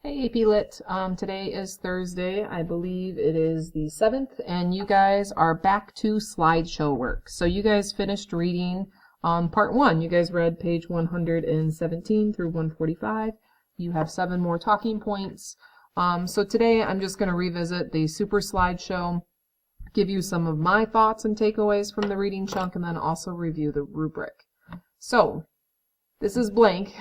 Hey AP Lit, today is Thursday. I believe it is the 7th, and you guys are back to slideshow work. So you guys finished reading part 1. You guys read page 117 through 145. You have 7 more talking points. So today I'm just going to revisit the super slideshow, give you some of my thoughts and takeaways from the reading chunk, and then also review the rubric. So this is blank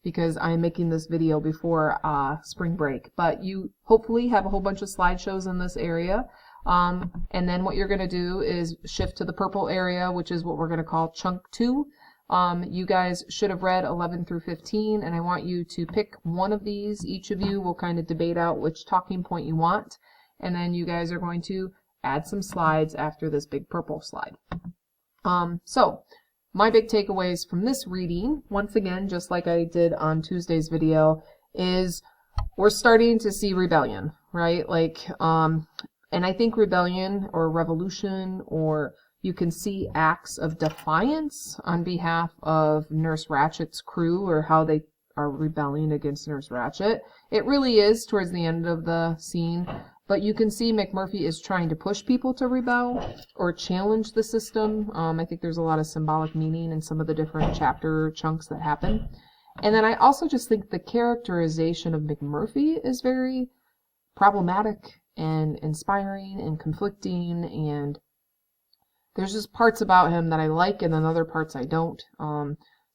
because I'm making this video before spring break, but you hopefully have a whole bunch of slideshows in this area. And then what you're going to do is shift to the purple area, which is what we're going to call chunk 2. You guys should have read 11 through 15, and I want you to pick one of these. Each of you will kind of debate out which talking point you want, and then you guys are going to add some slides after this big purple slide. So my big takeaways from this reading, once again, just like I did on Tuesday's video, is we're starting to see rebellion, right? And I think rebellion or revolution, or you can see acts of defiance on behalf of Nurse Ratchet's crew, or how they are rebelling against Nurse Ratchet. It really is towards the end of the scene. But you can see McMurphy is trying to push people to rebel or challenge the system. I think there's a lot of symbolic meaning in some of the different chapter chunks that happen. And then I also just think the characterization of McMurphy is very problematic and inspiring and conflicting. And there's just parts about him that I like and then other parts I don't.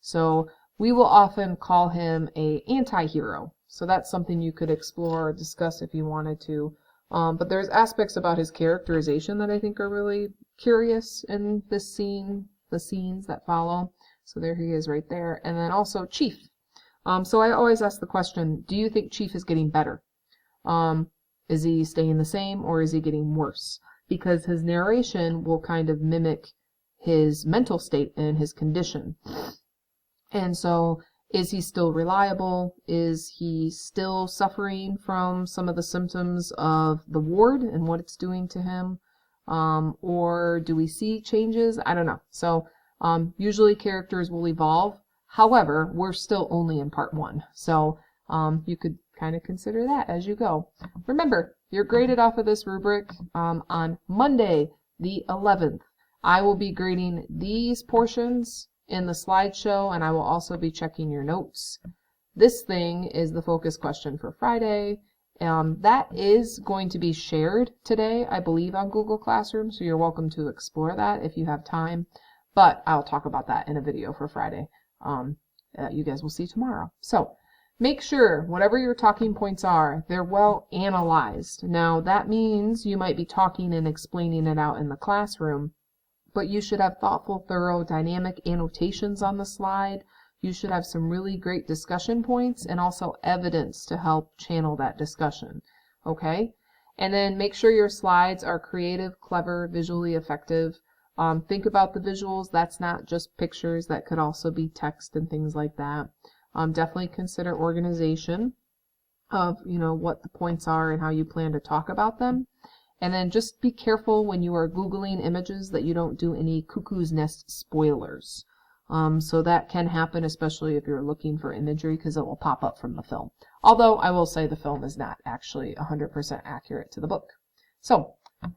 So we will often call him an anti-hero. So that's something you could explore or discuss if you wanted to. But there's aspects about his characterization that I think are really curious in this scene, the scenes that follow. So there he is right there. And then also Chief. So I always ask the question, do you think Chief is getting better? Is he staying the same, or is he getting worse? Because his narration will kind of mimic his mental state and his condition. And so, is he still reliable? Is he still suffering from some of the symptoms of the ward and what it's doing to him? Or do we see changes? I don't know. So usually characters will evolve. However, we're still only in part 1. So you could kind of consider that as you go. Remember, you're graded off of this rubric on Monday, the 11th. I will be grading these portions in the slideshow, and I will also be checking your notes. This thing is the focus question for Friday. That is going to be shared today, I believe, on Google Classroom, so you're welcome to explore that if you have time. But I'll talk about that in a video for Friday. You guys will see tomorrow. So make sure whatever your talking points are, they're well analyzed. Now that means you might be talking and explaining it out in the classroom, but you should have thoughtful, thorough, dynamic annotations on the slide. You should have some really great discussion points and also evidence to help channel that discussion. Okay? And then make sure your slides are creative, clever, visually effective. Think about the visuals. That's not just pictures. That could also be text and things like that. Definitely consider organization of, what the points are and how you plan to talk about them. And then just be careful when you are Googling images that you don't do any cuckoo's nest spoilers. So that can happen, especially if you're looking for imagery, because it will pop up from the film. Although I will say the film is not actually 100% accurate to the book. So,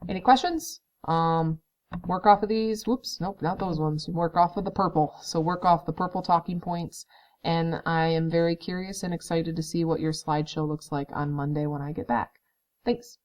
any questions? Work off of these. Whoops, nope, not those ones. Work off of the purple. So work off the purple talking points. And I am very curious and excited to see what your slideshow looks like on Monday when I get back. Thanks.